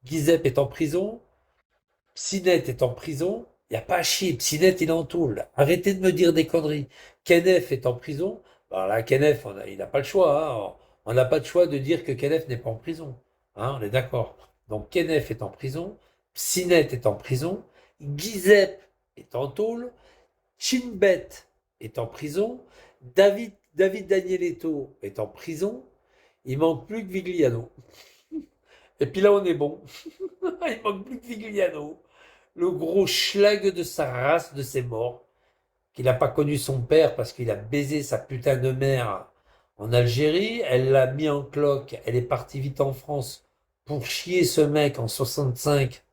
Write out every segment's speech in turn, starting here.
Giuseppe est en prison, Psynet est en prison, il n'y a pas à chier, Psynet il est en tôle. Arrêtez de me dire des conneries. Kenneth est en prison, bah là, Kenneth, il n'a pas le choix, hein. On n'a pas le choix de dire que Kenneth n'est pas en prison. Hein, on est d'accord. Donc Kenneth est en prison, Psynet est en prison, Giuseppe est en tôle, Chinbet est en prison, David Danieletto est en prison, il manque plus que Vigliano. Et puis là, on est bon. Il manque plus que Vigliano. Le gros schlag de sa race, de ses morts, qu'il n'a pas connu son père parce qu'il a baisé sa putain de mère en Algérie. Elle l'a mis en cloque. Elle est partie vite en France pour chier ce mec en 65,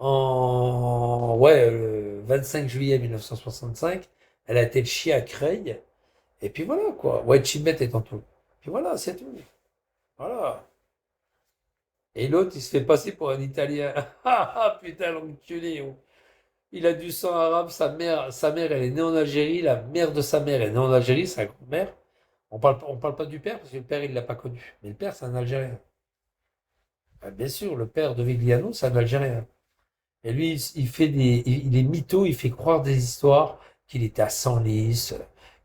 le 25 juillet 1965. Elle a été le chier à Creil. Et puis voilà, quoi. Ouais, Chibet est en tout. Puis voilà, c'est tout. Voilà. Et l'autre, il se fait passer pour un Italien. Ah ah, putain, l'enculé. Oh. Il a du sang arabe, sa mère, elle est née en Algérie, la mère de sa mère est née en Algérie, sa grand-mère. On parle pas du père, parce que le père, il l'a pas connu. Mais le père, c'est un Algérien. Ah, bien sûr, le père de Vigliano, c'est un Algérien. Et lui, il est mytho, il fait croire des histoires qu'il était à Senlis,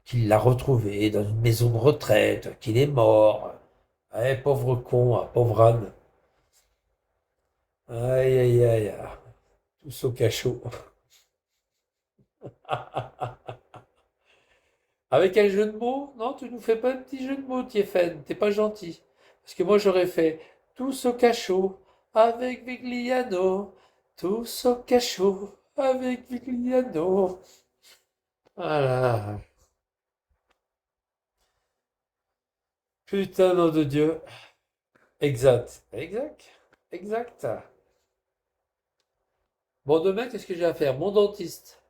qu'il l'a retrouvé dans une maison de retraite, qu'il est mort. Ouais, pauvre con, hein, pauvre âne. Aïe, aïe, aïe. Tous au cachot. Avec un jeu de mots? Non, tu nous fais pas un petit jeu de mots, Tiefen. T'es pas gentil. Parce que moi, j'aurais fait tous au cachot avec Vigliano. Tous au cachot avec Vigliano. Voilà. Putain, nom de Dieu. Exact. Exact. Exact. Bon, demain, qu'est-ce que j'ai à faire? Mon dentiste.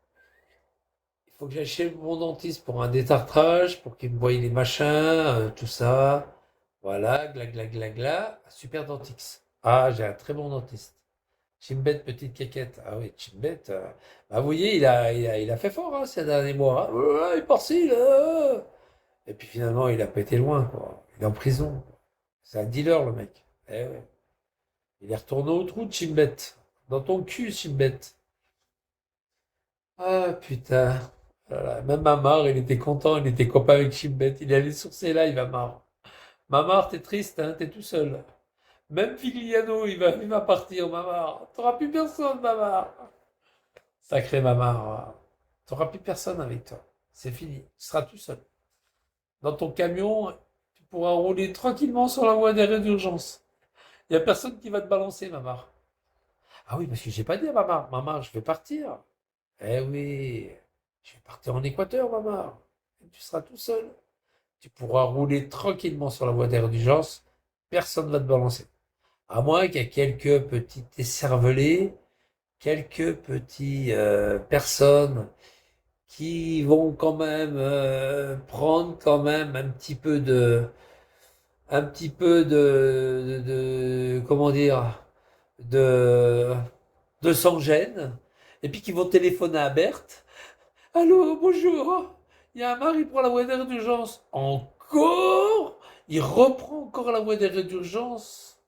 Il faut que j'aille chez mon dentiste pour un détartrage, pour qu'il me voie les machins, tout ça. Voilà, gla gla gla gla. Super dentix. Ah, j'ai un très bon dentiste. Chimbet, petite caquette. Ah oui, Chimbet. Bah, vous voyez, il a fait fort hein, ces derniers mois. Hein. Ouais, il est par-ci, là. Et puis finalement, il a pas été loin, quoi. Il est en prison. C'est un dealer, le mec. Eh ouais. Il est retourné au trou de Chimbet. Dans ton cul, Chimbet. Ah, putain. Voilà. Même Mamar, il était content, il était copain avec Chimbet. Il est allé sur ses lives, Mamar. Mamar, t'es triste, hein, t'es tout seul. Même Figliano, il va partir, Mamar. T'auras plus personne, Mamar. Sacré Mamar. T'auras plus personne avec toi. C'est fini. Tu seras tout seul. Dans ton camion, tu pourras rouler tranquillement sur la voie d'arrêt d'urgence. Il n'y a personne qui va te balancer, Mamar. Ah oui, parce que j'ai pas dit à Mamar. Mamar, je vais partir. Eh oui. Je vais partir en Équateur, Mamar. Et tu seras tout seul. Tu pourras rouler tranquillement sur la voie d'arrêt d'urgence. Personne ne va te balancer. À moins qu'il y ait quelques petits écervelés, quelques petits personnes qui vont quand même prendre quand même un petit peu de comment dire, de, de sans-gêne, et puis qui vont téléphoner à Berthe. Allô, bonjour, il y a un mari pour la voie d'arrêt d'urgence. Encore? Il reprend encore la voie d'arrêt d'urgence.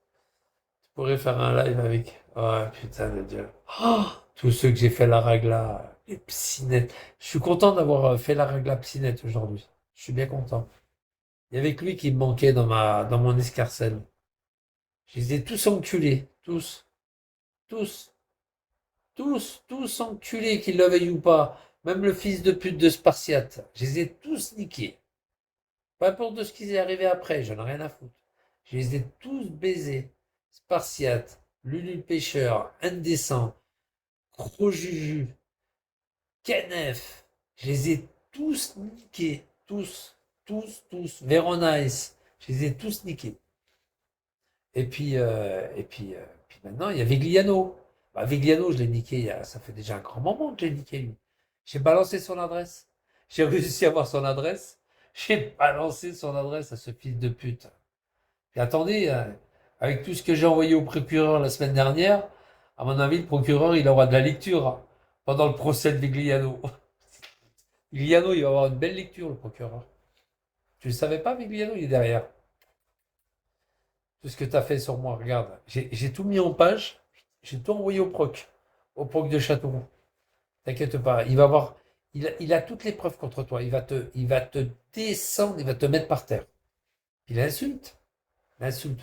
Je pourrais faire un live avec. Oh putain de Dieu. Oh, tous ceux que j'ai fait la ragla, les psynettes. Je suis content d'avoir fait la ragla psynette aujourd'hui. Je suis bien content. Il y avait que lui qui me manquait dans mon escarcelle. Je les ai tous enculés. Tous. Tous. Tous enculés, qu'ils le veuillent ou pas. Même le fils de pute de Spartiate. Je les ai tous niqués. Pas importe de ce qui est arrivé après, j'en ai rien à foutre. Je les ai tous baisés. Spartiate, Lulu le pêcheur, Indécent, Gros Juju, Kenef. Je les ai tous niqués. Tous. Tous, tous. Veronice. Je les ai tous niqués. Et puis maintenant, il y a Vigliano. Bah, Vigliano, je l'ai niqué, ça fait déjà un grand moment que je l'ai niqué, lui. J'ai balancé son adresse. J'ai réussi à avoir son adresse. J'ai balancé son adresse à ce fils de pute. Et attendez, avec tout ce que j'ai envoyé au procureur la semaine dernière, à mon avis, le procureur, il aura de la lecture hein, pendant le procès de Vigliano. Vigliano, il va avoir une belle lecture, le procureur. Tu ne le savais pas, Vigliano, il est derrière. tout ce que tu as fait sur moi. Regarde, j'ai tout mis en page, j'ai tout envoyé au proc de Châteauroux. T'inquiète pas, il a toutes les preuves contre toi. Il va te descendre, il va te mettre par terre. Il insulte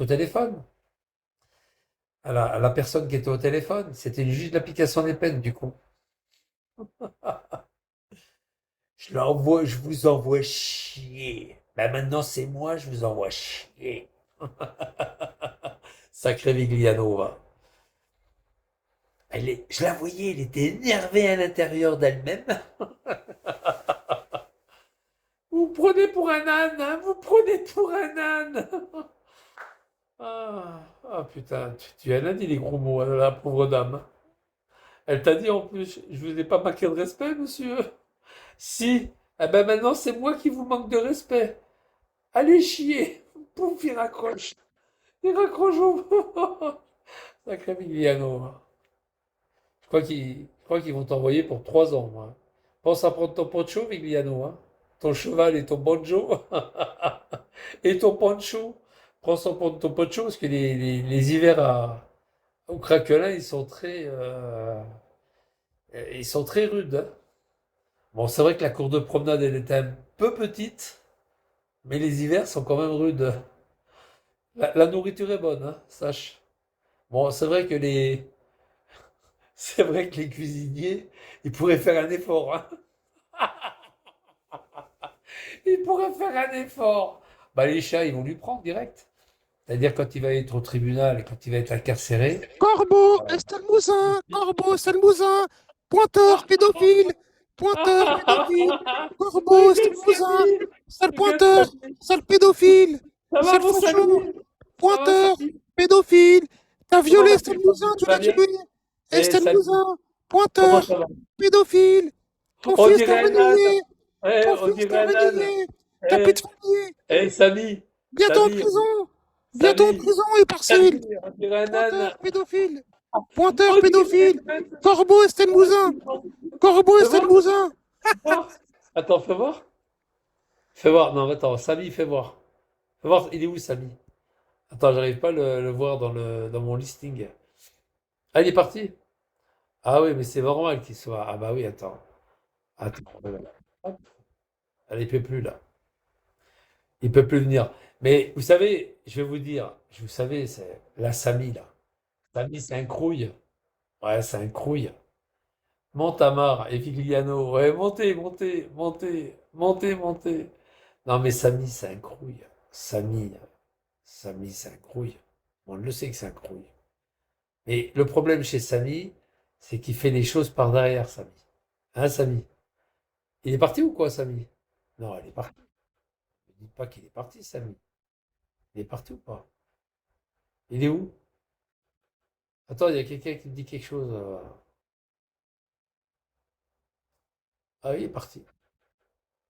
au téléphone. À la personne qui était au téléphone, c'était le juge d'application des peines, du coup. Je vous envoie chier. Ben maintenant, c'est moi, je vous envoie chier. Sacré Viglianova. Je la voyais, elle était énervée à l'intérieur d'elle-même. Vous me prenez pour un âne, hein, vous me prenez pour un âne. Ah, putain, tu en as dit les gros mots à la pauvre dame. Elle t'a dit en plus, je vous ai pas manqué de respect, monsieur. Si, eh ben maintenant c'est moi qui vous manque de respect. Allez chier. Pouf, il raccroche. Il raccroche Sacré Emiliano. Je crois qu'ils vont t'envoyer pour 3 ans, moi. Pense à prendre ton poncho, Vigliano, hein. Ton cheval et ton banjo. Et ton poncho. Prends son ton poncho, parce que les hivers au Craquelin, ils sont très rudes, hein. Bon, c'est vrai que la cour de promenade, elle était un peu petite, mais les hivers sont quand même rudes. La nourriture est bonne, hein, sache. Bon, c'est vrai que les cuisiniers, ils pourraient faire un effort, hein. Ils pourraient faire un effort. Bah, les chats, ils vont lui prendre direct. C'est-à-dire quand il va être au tribunal et quand il va être incarcéré. Corbeau, Estelmousin, Corbeau, Estelmousin, pointeur, pédophile, pointeur, pédophile, Corbeau, Regarde Estelmousin, Samy. sale Regarde pointeur, Samy. sale pédophile, Ça va sale mon facho, Samy? Ça va pointeur, Samy? pédophile, t'as Comment violé la petite Estelmousin, famille? tu Tu vas l'as bien? tué, Eh Samy, Estelmousin, comment pointeur, ça va? pédophile, ton On fils t'a dirait un âne. renié, Eh, ton on fils t'a dirait un âne. renié, ta Eh, petite famille, Samy, bientôt en Samy, prison, bientôt en Samy, prison et parcelle, Samy, on dirait un âne. pointeur, pédophile. Pointeur On dirait pédophile. un âne. Corbeau Estelmousin. Corbeau Fais voir, Estelmousin. fais voir. Attends, fais voir. Fais voir. Non, attends, Samy, fais voir. Fais voir, il est où Samy? Attends, j'arrive pas à le voir dans mon listing. Ah, il est parti? Ah oui, mais c'est normal qu'il soit. Ah bah oui, attends. Attends. Hop. Ah, il peut plus là. Il peut plus venir. Mais vous savez, je vais vous dire, vous savez, c'est la Samy là. Samy, c'est un crouille. Ouais, c'est un crouille. Montamar et Vigliano. Ouais, montez, montez, montez, montez, montez. Non, mais Samy, c'est un crouille. Samy, Samy, c'est un crouille. On le sait que c'est un crouille. Mais le problème chez Samy, c'est qu'il fait les choses par derrière, Samy. Hein, Samy? Il est parti ou quoi, Samy? Non, il est parti. Ne dites pas qu'il est parti, Samy. Il est parti ou pas? Il est où? Attends, il y a quelqu'un qui me dit quelque chose. Ah oui, il est parti.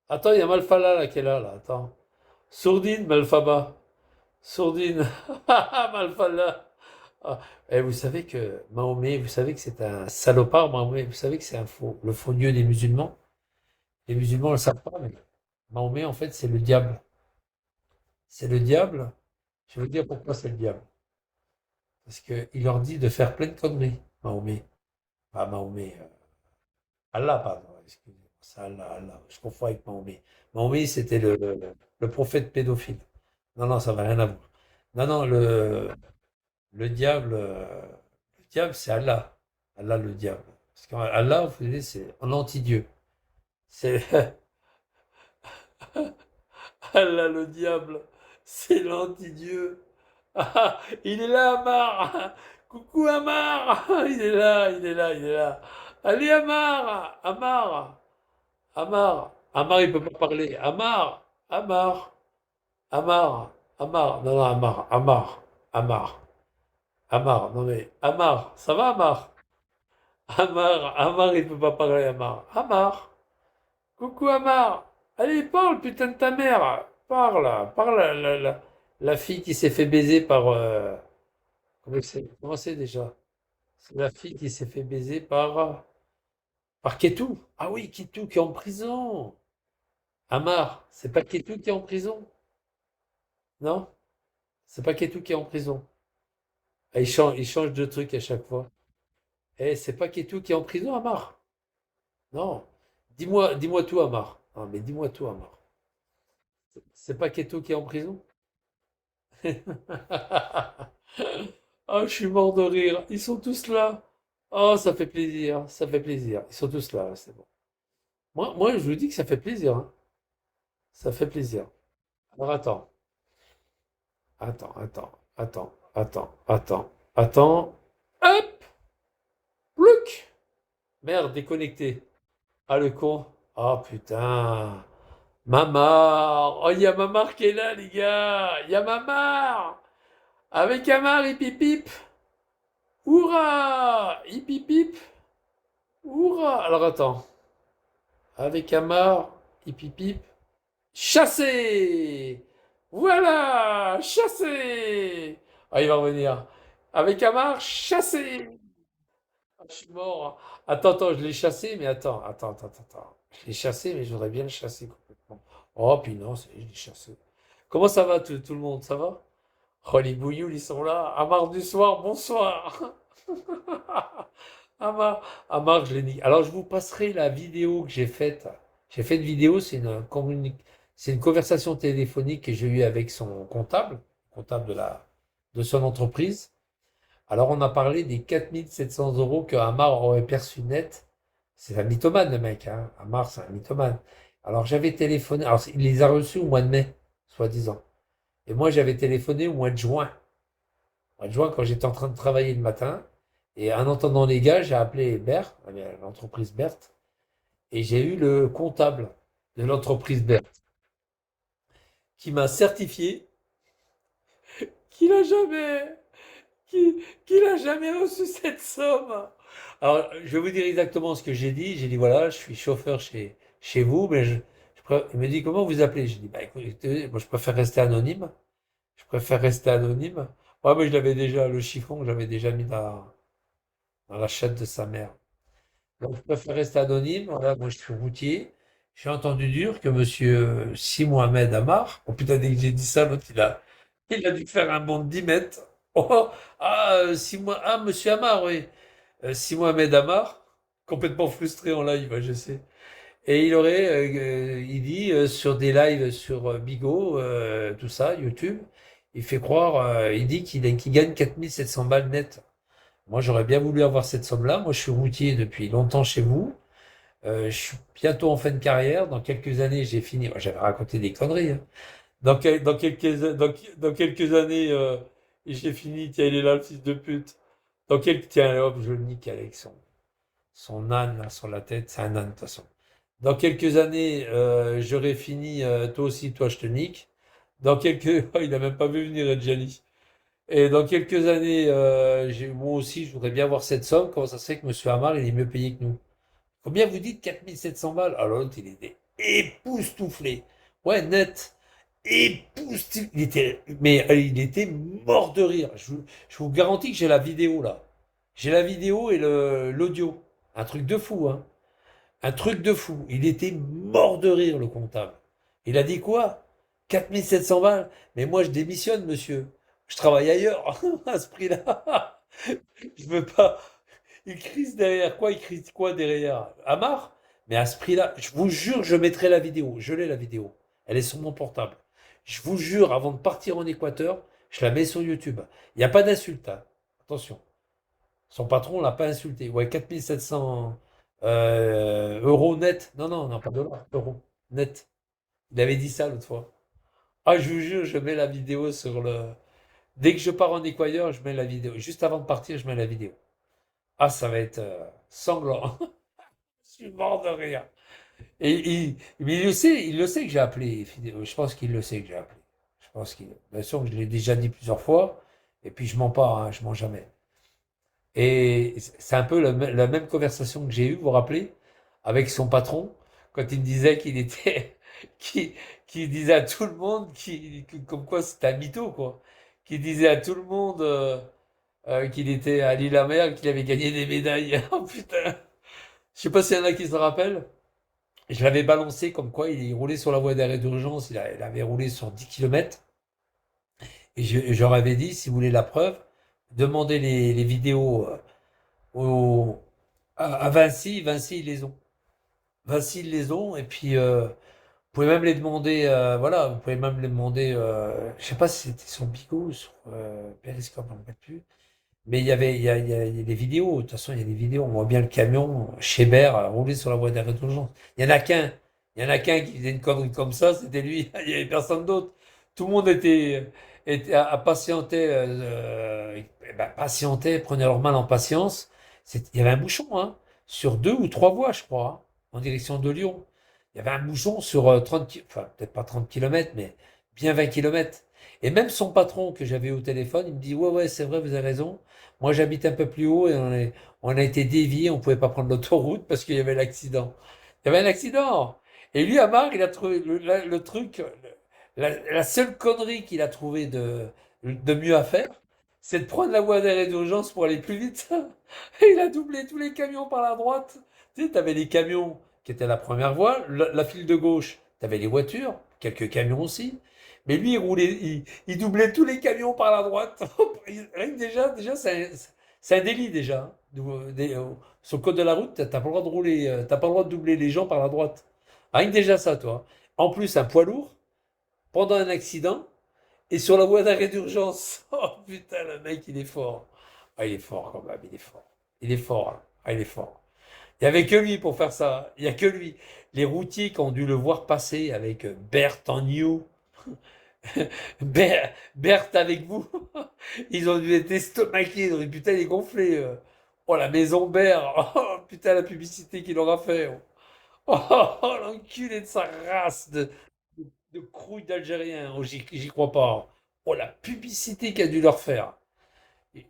Attends, il y a Malfala là qui est là. Attends. Sourdine, Malfaba. Sourdine. Malfala. Ah. Et vous savez que Mahomet, vous savez que c'est un salopard, Mahomet. Vous savez que c'est un faux, le faux dieu des musulmans. Les musulmans ne le savent pas, mais Mahomet, en fait, c'est le diable. C'est le diable. Je vais vous dire pourquoi c'est le diable. Parce qu'il leur dit de faire plein de conneries, Mahomet. Pas Mahomet. Allah, pardon. Excusez-moi. C'est Allah, Allah. Je confonds avec Mahomet. Mahomet, c'était le prophète pédophile. Non, non, ça n'a rien à voir. Non, non, le diable, c'est Allah. Allah, le diable. Parce qu'Allah, vous savez, c'est un anti-dieu. C'est Allah, le diable. C'est l'anti-dieu. Ah, il est là, Amar. Coucou, Amar. Il est là, il est là, il est là. Allez, Amar. Amar. Amar. Amar, il peut pas parler. Amar. Amar. Amar. Amar. Non, non, Amar. Amar. Amar. Amar. Non, mais Amar. Ça va, Amar? Amar, il peut pas parler, Amar. Amar. Coucou, Amar. Allez, parle, putain de ta mère. Parle. Parle, la fille qui s'est fait baiser par. Comment c'est déjà? C'est la fille qui s'est fait baiser par Ketou. Ah oui, Ketou qui est en prison. Amar, c'est pas Ketou qui est en prison? Non? C'est pas Ketou qui est en prison. Ah, il change de truc à chaque fois. Eh, c'est pas Ketou qui est en prison, Amar. Non. Dis-moi tout, Amar. Non, mais dis-moi tout, Amar. C'est pas Ketou qui est en prison? Oh, je suis mort de rire. Ils sont tous là. Oh, ça fait plaisir. Ça fait plaisir. Ils sont tous là, c'est bon. Moi, je vous dis que ça fait plaisir, hein. Ça fait plaisir. Alors attends. Hop! Plouc! Merde, déconnecté. Ah, le con. Oh, putain. Mamar. Oh, il y a Mamar qui est là, les gars. Il y a Mamar. Avec Amar, hip hip hip. Hourra! Hip hip hip. Hourra! Alors, attends. Avec Amar, hip hip hip. Chassé! Voilà! Chassé! Ah, il va revenir. Avec Amar, chassé! Ah, je suis mort. Attends, je l'ai chassé, mais attends. Je l'ai chassé, mais je voudrais bien le chasser complètement. Oh, puis non, je l'ai chassé. Comment ça va, tout le monde? Ça va? Oh, les bouillous, ils sont là. Amar du soir, bonsoir. Amar, Amar, je l'ai dit. Alors, je vous passerai la vidéo que j'ai faite. J'ai fait une vidéo, c'est une conversation téléphonique que j'ai eue avec son comptable de son entreprise. Alors, on a parlé des 4 700 € que Amar aurait perçu net. C'est un mythomane, le mec, hein. Amar, c'est un mythomane. Alors, j'avais téléphoné. Alors, il les a reçus au mois de mai, soi-disant. Et moi, j'avais téléphoné au mois de juin. Au mois de juin, quand j'étais en train de travailler le matin. Et en entendant les gars, j'ai appelé Bert, l'entreprise Berthe, et j'ai eu le comptable de l'entreprise Berthe qui m'a certifié qu'il a jamais, qu'il a jamais reçu cette somme. Alors, je vais vous dire exactement ce que j'ai dit. J'ai dit, voilà, je suis chauffeur chez vous, mais il me dit, comment vous appelez? J'ai dit, bah écoutez, moi je préfère rester anonyme. Je préfère rester anonyme. Ouais, mais je l'avais déjà, le chiffon, j'avais déjà mis dans la chatte de sa mère. Donc, je préfère rester anonyme. Voilà, moi, je suis routier. J'ai entendu dire que monsieur Si Mohamed Amar, oh putain, dès que j'ai dit ça, l'autre, il a dû faire un bond de 10 mètres. Oh, monsieur Amar, oui. Si Mohamed Amar, complètement frustré en live, ouais, je sais. Et il dit sur des lives sur Bigo, tout ça, YouTube, il fait croire, il dit qu'il gagne 4 700 balles net. Moi, j'aurais bien voulu avoir cette somme-là. Moi, je suis routier depuis longtemps chez vous. Je suis bientôt en fin de carrière. Dans quelques années, j'ai fini. Moi, j'avais raconté des conneries, hein. Dans quelques années, j'ai fini. Tiens, il est là, le fils de pute. Tiens, hop, je le nique avec son âne là, sur la tête. C'est un âne, de toute façon. Dans quelques années, j'aurai fini. Toi aussi, toi, je te nique. Oh, il n'a même pas vu venir, Adjani. Et dans quelques années, moi aussi, je voudrais bien avoir cette somme. Comment ça se fait que Monsieur Hamar, il est mieux payé que nous? Combien vous dites? 4 700 balles? Alors l'autre, il était époustouflé. Ouais, net. Époustouflé. Il était mort de rire. Je vous garantis que j'ai la vidéo là. J'ai la vidéo et l'audio. Un truc de fou, hein. Un truc de fou. Il était mort de rire, le comptable. Il a dit quoi? 4 700 balles? Mais moi, je démissionne, monsieur. Je travaille ailleurs, à ce prix-là. Je veux pas. Il crise derrière quoi? Il crise quoi derrière? Amar? Mais à ce prix-là, je vous jure, je mettrai la vidéo. Je l'ai, la vidéo. Elle est sur mon portable. Je vous jure, avant de partir en Équateur, je la mets sur YouTube. Il n'y a pas d'insulte, hein. Attention. Son patron l'a pas insulté. Ouais, 4 700 euros net. Non, pas dollars, euros net. Il avait dit ça l'autre fois. Ah, je vous jure, je mets la vidéo sur le. Dès que je pars en Équateur, je mets la vidéo. Juste avant de partir, je mets la vidéo. Ah, ça va être sanglant. Je suis mort de rire. Mais il le sait que j'ai appelé Fidel. Je pense qu'il le sait que j'ai appelé. Je pense qu'il. Bien sûr que je l'ai déjà dit plusieurs fois. Et puis je mens pas, hein, je mens jamais. Et c'est un peu la même conversation que j'ai eue, vous vous rappelez, avec son patron, quand il me disait qu'il était, qui, qui disait à tout le monde, comme quoi c'était un mytho, quoi. Qui disait à tout le monde qu'il était à l'île-la-mer, qu'il avait gagné des médailles. Oh putain! Je sais pas s'il y en a qui se rappellent. Je l'avais balancé comme quoi il roulait sur la voie d'arrêt d'urgence, il avait roulé sur 10 kilomètres. Et je leur avais dit, si vous voulez la preuve, demandez les vidéos au, à Vinci. Vinci, ils les ont. Vinci, ils les ont. Et puis, vous pouvez même les demander, voilà, vous pouvez même les demander, je sais pas si c'était sur Bigo ou sur Periscope, je ne me rappelle plus. Mais il y a des vidéos, de toute façon, il y a des vidéos, on voit bien le camion, Chébert, rouler sur la voie d'arrêt d'urgence. Il y en a qu'un, il y en a qu'un qui faisait une connerie comme ça, c'était lui, il n'y avait personne d'autre. Tout le monde à patienter, patientait, prenait leur mal en patience. Il y avait un bouchon, hein, sur 2 ou 3 voies, je crois, hein, en direction de Lyon. Il y avait un bouchon sur 30, enfin, peut-être pas 30 kilomètres, mais bien 20 kilomètres. Et même son patron que j'avais au téléphone, il me dit, ouais, ouais, c'est vrai, vous avez raison. Moi, j'habite un peu plus haut et on a été dévié, on pouvait pas prendre l'autoroute parce qu'il y avait l'accident. Il y avait un accident. Et lui, Amar, il a trouvé le truc, la seule connerie qu'il a trouvé de mieux à faire, c'est de prendre la voie d'arrêt d'urgence pour aller plus vite. Et il a doublé tous les camions par la droite. Tu sais, t'avais les camions qui étaient la première voie, la file de gauche, t'avais les voitures, quelques camions aussi. Mais lui, il doublait tous les camions par la droite. Rien que déjà, c'est un délit déjà, hein. Sur le code de la route, t'as pas le droit de rouler, t'as pas le droit de doubler les gens par la droite. Rien que déjà ça, toi. En plus, un poids lourd, pendant un accident, et sur la voie d'arrêt d'urgence. Oh putain, le mec, il est fort. Ah, il est fort quand même, il est fort. Il est fort, hein. Ah, il est fort. Il n'y avait que lui pour faire ça. Il n'y a que lui. Les routiers qui ont dû le voir passer avec Berthe en new. Berthe avec vous. Ils ont dû être estomaqués. Ils ont dit, putain, il est gonflé. Oh, la maison Berthe. Oh, putain, la publicité qu'il aura fait. Oh, oh, l'enculé de sa race de crouille d'Algérien. Oh, j'y crois pas. Oh, la publicité qu'il a dû leur faire.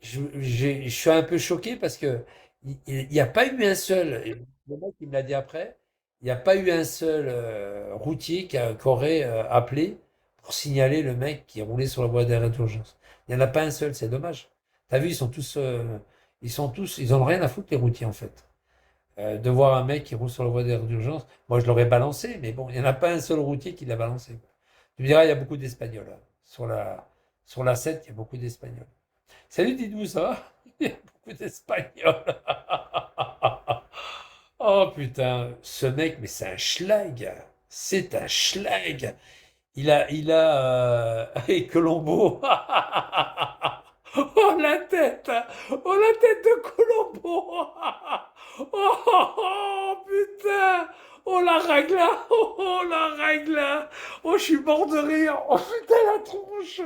Je suis un peu choqué parce que il n'y a pas eu un seul, et le mec il me l'a dit après, il n'y a pas eu un seul routier qui aurait appelé pour signaler le mec qui roulait sur la voie d'arrêt d'urgence. Il n'y en a pas un seul, c'est dommage. T'as vu, ils ont rien à foutre les routiers en fait. De voir un mec qui roule sur la voie d'arrêt d'urgence, moi je l'aurais balancé, mais bon, il n'y en a pas un seul routier qui l'a balancé. Tu me diras, il y a beaucoup d'Espagnols, hein. Sur la 7, il y a beaucoup d'Espagnols. Salut Didou, ça va? Il y a beaucoup d'Espagnols. Oh putain, ce mec, mais c'est un schlag. C'est un schlag. Et Colombo. Oh la tête. Oh la tête de Colombo. Oh putain. Oh la ragla. Oh la ragla. Oh, je suis mort de rire. Oh putain, la tronche.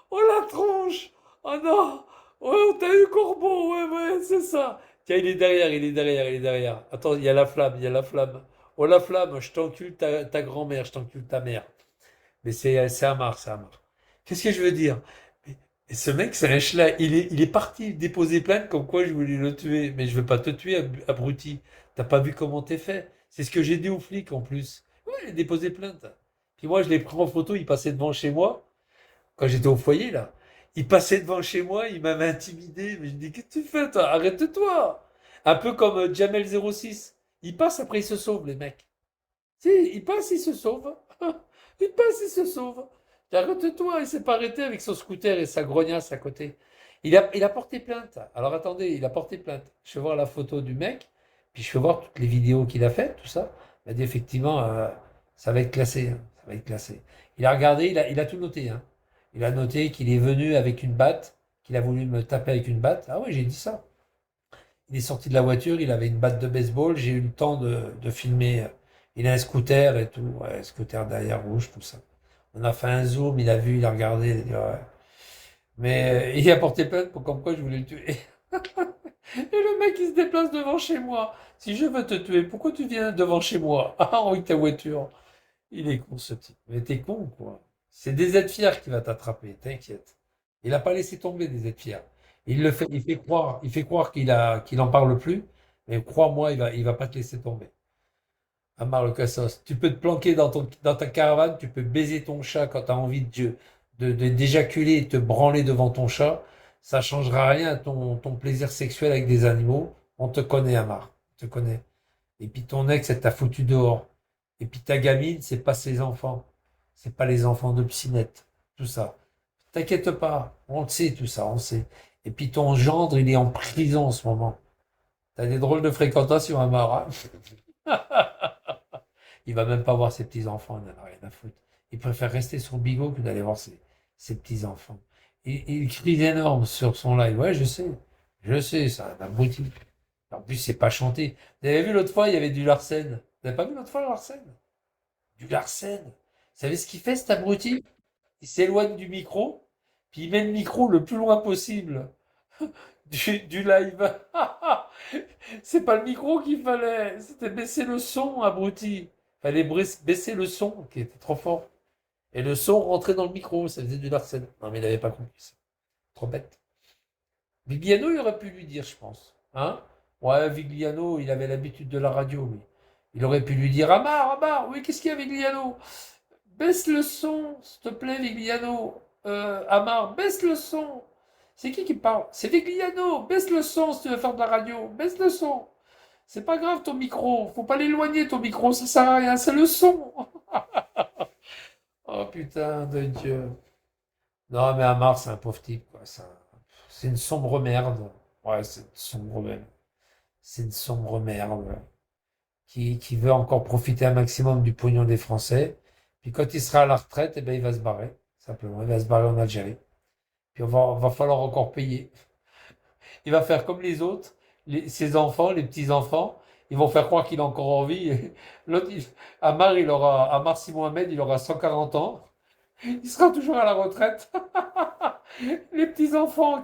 Oh la tronche. Oh non. Ouais, on t'a eu Corbeau. Ouais, ouais, c'est ça. Tiens, il est derrière, il est derrière, il est derrière. Attends, il y a la flamme, il y a la flamme. Oh la flamme, je t'encule ta grand-mère, je t'encule ta mère. Mais c'est Amar, c'est Amar. Qu'est-ce que je veux dire? Mais ce mec, c'est un schlag. Il est parti déposer plainte comme quoi je voulais le tuer. Mais je veux pas te tuer, abruti. T'as pas vu comment t'es fait. C'est ce que j'ai dit aux flics en plus. Ouais, il a déposé plainte. Puis moi, je l'ai pris en photo, il passait devant chez moi, quand j'étais au foyer, là. Il passait devant chez moi, il m'avait intimidé. Mais je dis, qu'est-ce que tu fais, toi? Arrête-toi. Un peu comme Jamel 06. Il passe, après il se sauve, les mecs. Si, il passe, il se sauve. Il passe, il se sauve. Arrête-toi, il s'est pas arrêté avec son scooter et sa grognasse à côté. Il a porté plainte. Alors attendez, il a porté plainte. Je vais voir la photo du mec, puis je vais voir toutes les vidéos qu'il a faites, tout ça. Il m'a dit effectivement, ça va être classé, hein, ça va être classé. Il a regardé, il a tout noté, hein. Il a noté qu'il est venu avec une batte, qu'il a voulu me taper avec une batte. Ah oui, j'ai dit ça. Il est sorti de la voiture, il avait une batte de baseball. J'ai eu le temps de filmer. Il a un scooter et tout, ouais, scooter derrière rouge, tout ça. On a fait un zoom, il a vu, il a regardé, il a dit, ouais. Mais il a porté plainte pour comme quoi je voulais le tuer. Et le mec, il se déplace devant chez moi. Si je veux te tuer, pourquoi tu viens devant chez moi? Ah, avec ta voiture. Il est con, ce type. Mais t'es con, quoi. C'est des êtres fiers qui va t'attraper, t'inquiète. Il n'a pas laissé tomber des êtres fiers. Il fait croire qu'il en parle plus, mais crois-moi, il va pas te laisser tomber. Amar le Cassos. Tu peux te planquer dans ta caravane, tu peux baiser ton chat quand tu as envie d'éjaculer et te branler devant ton chat. Ça changera rien à ton plaisir sexuel avec des animaux. On te connaît, Amar. On te connaît. Et puis ton ex, elle t'a foutu dehors. Et puis ta gamine, c'est pas ses enfants. C'est pas les enfants de Psynette. Tout ça. T'inquiète pas, on le sait tout ça, on sait. Et puis ton gendre, il est en prison en ce moment. T'as des drôles de fréquentations à Mara. Il va même pas voir ses petits-enfants, il n'en a rien à foutre. Il préfère rester sur Bigot que d'aller voir ses petits-enfants. Il crie énorme sur son live. Ouais, je sais, c'est un abruti. En plus, c'est pas chanté. Vous avez vu l'autre fois, il y avait du Larsen. Vous n'avez pas vu l'autre fois, le Larsen? Du Larsen. Vous savez ce qu'il fait, cet abruti? Il s'éloigne du micro, puis il met le micro le plus loin possible du live. C'est pas le micro qu'il fallait, c'était baisser le son, abruti. Fallait baisser le son, qui était trop fort. Et le son rentrait dans le micro, ça faisait du Larsen. Non, mais il n'avait pas compris ça. Trop bête. Vigliano, il aurait pu lui dire, je pense. Hein? Ouais, Vigliano, il avait l'habitude de la radio, lui. Il aurait pu lui dire, Amar, Amar, oui, qu'est-ce qu'il y a, Vigliano? Baisse le son, s'il te plaît, Vigliano. Amar, baisse le son. C'est qui parle? C'est Vigliano. Baisse le son si tu veux faire de la radio. Baisse le son. C'est pas grave ton micro. Faut pas l'éloigner ton micro. Ça sert à rien. C'est le son. Oh putain de Dieu. Non, mais Amar, c'est un pauvre type, quoi. C'est une sombre merde. Ouais, c'est une sombre merde. C'est une sombre merde qui veut encore profiter un maximum du pognon des Français. Puis quand il sera à la retraite, eh ben, il va se barrer. Simplement, il va se barrer en Algérie. Puis va falloir encore payer. Il va faire comme les autres, ses enfants, les petits-enfants. Ils vont faire croire qu'il a encore envie. L'autre, Amar Si Mohamed, il aura 140 ans. Il sera toujours à la retraite. Les petits-enfants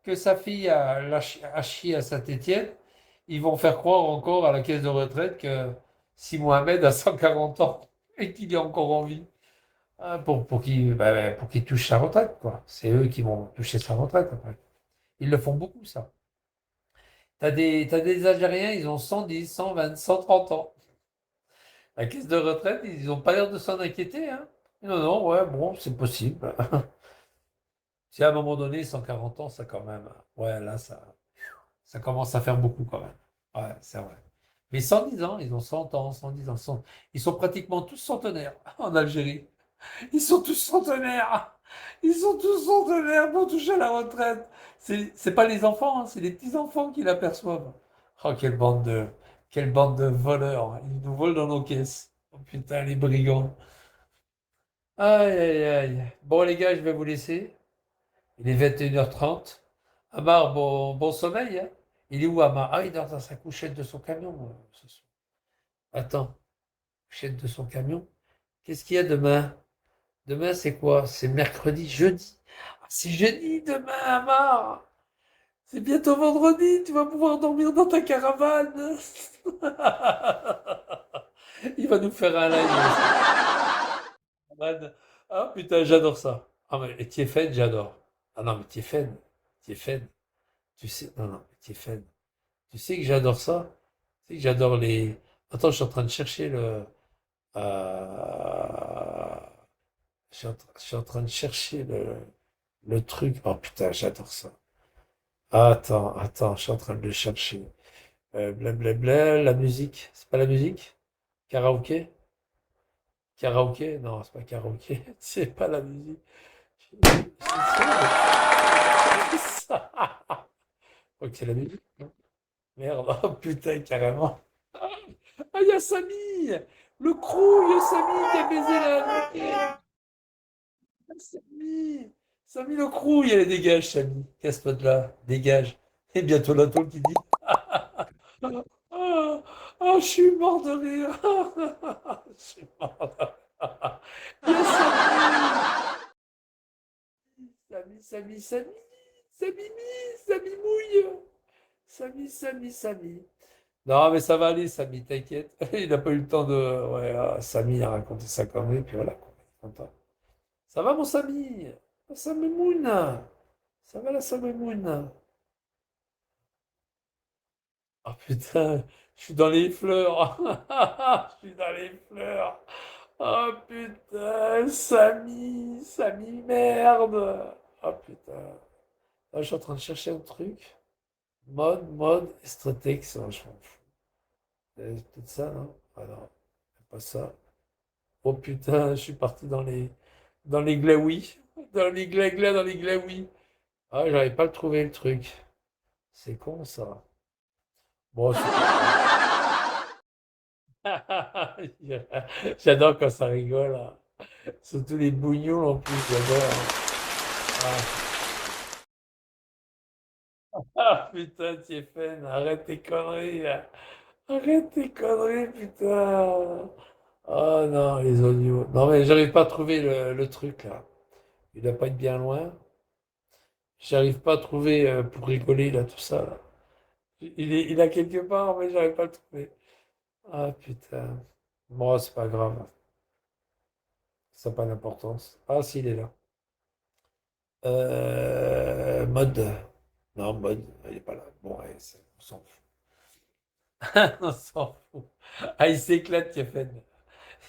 que sa fille a chié à Saint-Étienne, ils vont faire croire encore à la caisse de retraite que si Mohamed a 140 ans et qu'il est encore en vie, hein, pour qu'il touche sa retraite, quoi. C'est eux qui vont toucher sa retraite après. Ils le font beaucoup, ça. T'as des Algériens, ils ont 110, 120, 130 ans. La caisse de retraite, ils n'ont pas l'air de s'en inquiéter, hein. Non, non, ouais, bon, c'est possible. Si à un moment donné, 140 ans, ça quand même. Ouais, là, ça commence à faire beaucoup quand même. Ouais, c'est vrai. Mais 110 ans, ils ont 100 ans, 110 ans. Ils sont pratiquement tous centenaires en Algérie. Ils sont tous centenaires. Ils sont tous centenaires pour toucher à la retraite. C'est pas les enfants, hein, c'est les petits-enfants qui l'aperçoivent. Oh, quelle bande de voleurs. Ils nous volent dans nos caisses. Oh putain, les brigands. Aïe, aïe, aïe. Bon, les gars, je vais vous laisser. Il est 21h30. Amar, bon sommeil, hein. Il est où, Amar? Ah, il dort dans sa couchette de son camion, ce soir. Attends, couchette de son camion. Qu'est-ce qu'il y a demain? Demain, c'est quoi? C'est mercredi, jeudi. Ah, c'est jeudi demain, Amar. C'est bientôt vendredi, tu vas pouvoir dormir dans ta caravane. Il va nous faire un live. Caravane. Ah putain, j'adore ça. Ah mais Tiefen, j'adore. Ah non, mais Tiefen, tu sais, non, non, Tiefen, tu sais que j'adore ça? Tu sais que j'adore les... Attends, je suis en train de chercher euh, je suis en train de chercher le truc. Oh putain, j'adore ça. Attends, je suis en train de le chercher. Blablabla, la musique. C'est pas la musique? Karaoké? Karaoké? Non, c'est pas karaoké. C'est pas la musique. C'est ça. Ok, c'est la musique, non? Merde, oh putain, carrément. Ah, il y a Samy! Le crew, il y a Samy qui a baisé la... Samy! Samy le crew, il y a les dégage, Samy. Casse-toi de là, dégage. Et bientôt la tôle qui dit. Ah, ah, je suis mort de rire. Je suis mort de rire. Il y a Samy. Samy mouille. Samy. Non, mais ça va aller, Samy, t'inquiète. Il n'a pas eu le temps de. Ouais, Samy a raconté sa connerie, puis voilà, quoi. Il est content. Ça va, mon Samy? Samy Mouna. Ça va, la Samy Mouna? Oh putain, je suis dans les fleurs. Je suis dans les fleurs. Oh putain, Samy, merde. Oh putain. Là, je suis en train de chercher un truc. Mode, Estretex, je m'en fous. C'est peut-être ça, non? Ah non, c'est pas ça. Oh putain, je suis parti dans les glaouis. Dans les glas, dans les glaouis. Ah, j'arrive pas à le trouver le truc. C'est con ça. Bon, c'est pas grave. J'adore quand ça rigole, hein. Surtout les bougnons en plus, j'adore. Ah, ah, putain, Tiffen, arrête tes conneries, là. Arrête tes conneries, putain. Oh non, les audios. Non, mais j'arrive pas à trouver le truc là. Il doit pas être bien loin. J'arrive pas à trouver pour rigoler là, tout ça là. Il a quelque part, mais j'arrive pas à le trouver. Ah putain. Bon, c'est pas grave. Ça n'a pas d'importance. Ah, si, il est là. Mode. Non, mode, il est pas là. Bon, ouais, on s'en fout. On s'en fout. Ah, il s'éclate, Kefren.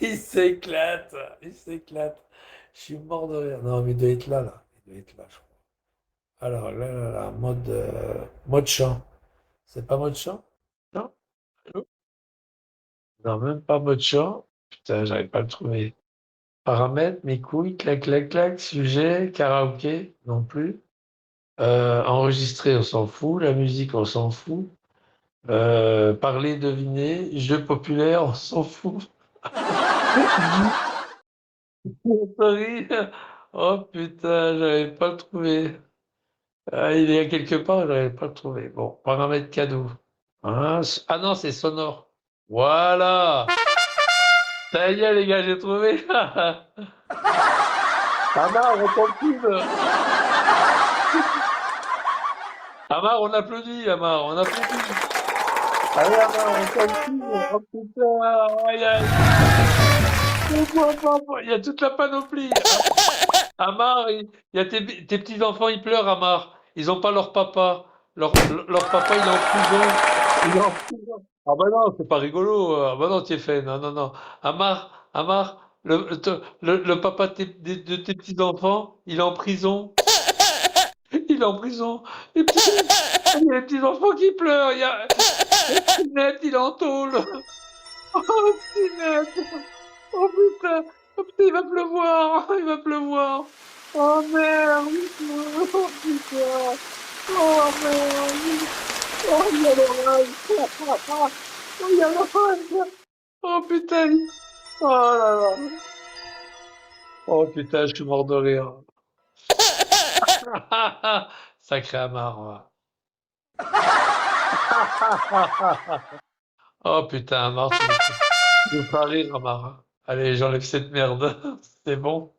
Il s'éclate. Il s'éclate. Je suis mort de rire. Non, mais il doit être là, là. Il doit être là, je crois. Alors, là, mode, mode chant. C'est pas mode chant? Non? Allô. Non, même pas mode chant. Putain, j'arrive pas à le trouver. Paramètres, mes couilles, clac, clac, clac, sujet, karaoké, non plus. Enregistrer, on s'en fout. La musique, on s'en fout. Parler, deviner. Jeu populaire, on s'en fout. Sorry. Oh putain, j'arrive pas à le trouver. Ah, il est à quelque part, j'arrive pas à le trouver. Bon, paramètres cadeau. Ah, ah non, c'est sonore. Voilà. Ça y est, les gars, j'ai trouvé. Amar, on t'encume. Amar, on applaudit, Amar, on applaudit. Allez, Amar, on t'encume. Oh putain, aïe, aïe. Il y a toute la panoplie. Amar, il y a tes petits-enfants, ils pleurent, Amar. Ils n'ont pas leur papa. Leur papa, il est en prison. Il est en prison. Ah bah non, c'est pas rigolo. Ah bah non, fait. Non, non, non. Amar, le papa de tes petits-enfants, il est en prison. Il est en prison. Il y a les petits-enfants qui pleurent. Net, il est en tôle. Oh, Pinette. Oh putain. Oh putain, il va pleuvoir. Il va pleuvoir. Oh merde. Oh putain. Oh merde. Oh, il y a l'orage. Oh, il y a l'orage. Oh putain. Oh là là. Oh putain, je suis mort de rire. Sacré Amar. Oh putain, Amar, tu me feras rire, Amar. Allez, j'enlève cette merde. C'est bon.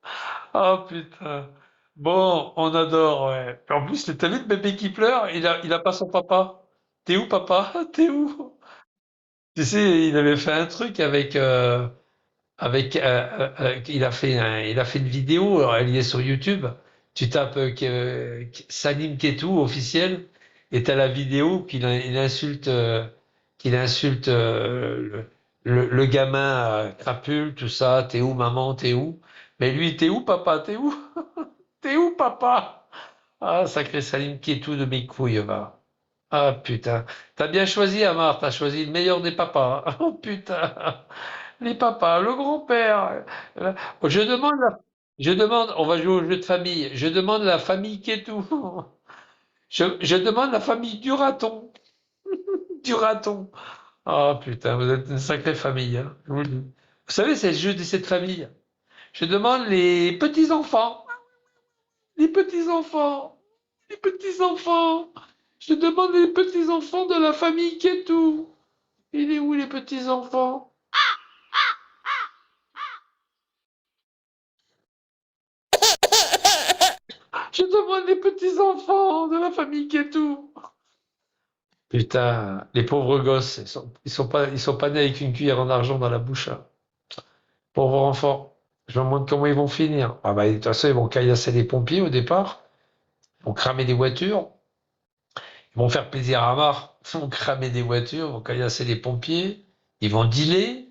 Oh putain. Bon, on adore, ouais. En plus, t'as vu le bébé qui pleure? Il a pas son papa. T'es où, papa? T'es où? Tu sais, il avait fait un truc il a fait une vidéo, alors elle y est sur YouTube. Tu tapes Salim Ketou officiel et t'as la vidéo qu'il insulte le gamin crapule, tout ça. T'es où, maman? T'es où? Mais lui, t'es où, papa? T'es où? T'es où, papa? Ah, sacré Salim Ketou de mes couilles, va. Ah putain, t'as bien choisi, Amar, t'as choisi le meilleur des papas. Oh putain, les papas, le grand-père. Euh, je demande, on va jouer au jeu de famille. Je demande la famille qui est tout. Je demande la famille du raton, du raton. Oh putain, vous êtes une sacrée famille, hein, je vous le dis. Vous savez, c'est le jeu de cette famille. Je demande les petits-enfants, les petits-enfants, les petits-enfants. Je demande les petits-enfants de la famille qui est tout. Il est où les petits-enfants? Je demande les petits-enfants de la famille Ketou. Putain, les pauvres gosses, ils sont pas nés avec une cuillère en argent dans la bouche, hein. Pauvres enfants. Je me demande comment ils vont finir. Ah bah, de toute façon, ils vont caillasser les pompiers au départ. Ils vont cramer des voitures. Ils vont faire plaisir à Amar. Ils vont cramer des voitures, ils vont caillasser les pompiers. Ils vont dealer.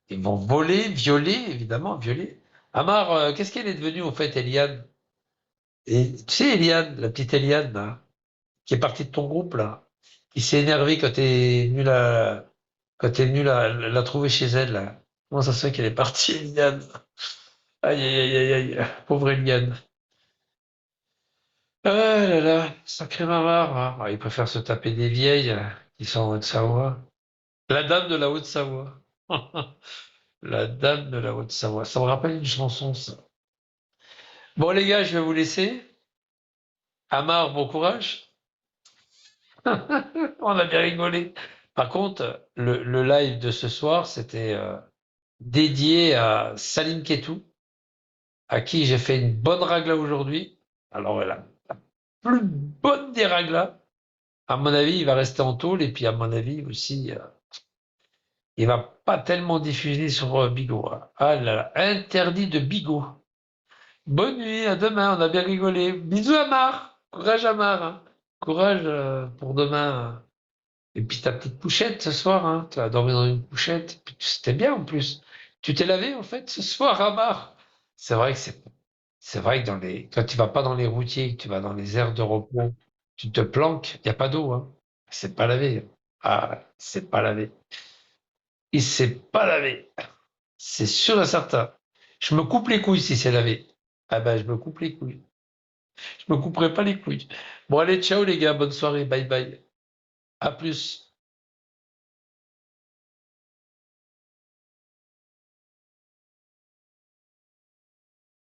Ils vont voler, violer, évidemment, violer. Amar, qu'est-ce qu'elle est devenue, au fait, Eliane? Et tu sais, Eliane, la petite Eliane, là, qui est partie de ton groupe, là, qui s'est énervée quand t'es venu la trouver chez elle, là. Comment ça se fait qu'elle est partie, Eliane? Aïe, aïe, aïe, aïe, aïe, pauvre Eliane. Ah là là, sacré Mamar, hein. Ah, il préfère se taper des vieilles qui sont en Haute-Savoie. La dame de la Haute-Savoie. La dame de la Haute-Savoie. Ça me rappelle une chanson, ça. Bon, les gars, je vais vous laisser. Amar, bon courage. On a bien rigolé. Par contre, le live de ce soir, c'était dédié à Salim Ketou, à qui j'ai fait une bonne ragla aujourd'hui. Alors, voilà, la plus bonne des raglas. À mon avis, il va rester en tôle, et puis à mon avis aussi, il va pas tellement diffuser sur Bigot, hein. Ah là là, interdit de Bigot. Bonne nuit, à demain, on a bien rigolé. Bisous Amar, courage Amar, hein. Courage pour demain, hein. Et puis ta petite couchette ce soir, hein. Tu vas dormir dans une couchette. Puis c'était bien en plus. Tu t'es lavé en fait ce soir, Amar. C'est vrai que c'est vrai que quand tu vas pas dans les routiers, que tu vas dans les aires de repos, tu te planques, il n'y a pas d'eau, hein. C'est pas lavé. Ah, c'est pas lavé. Il s'est pas lavé. C'est sûr et certain. Je me coupe les couilles si c'est lavé. Ah ben, je me coupe les couilles. Je me couperai pas les couilles. Bon, allez, ciao les gars, bonne soirée, bye bye. À plus.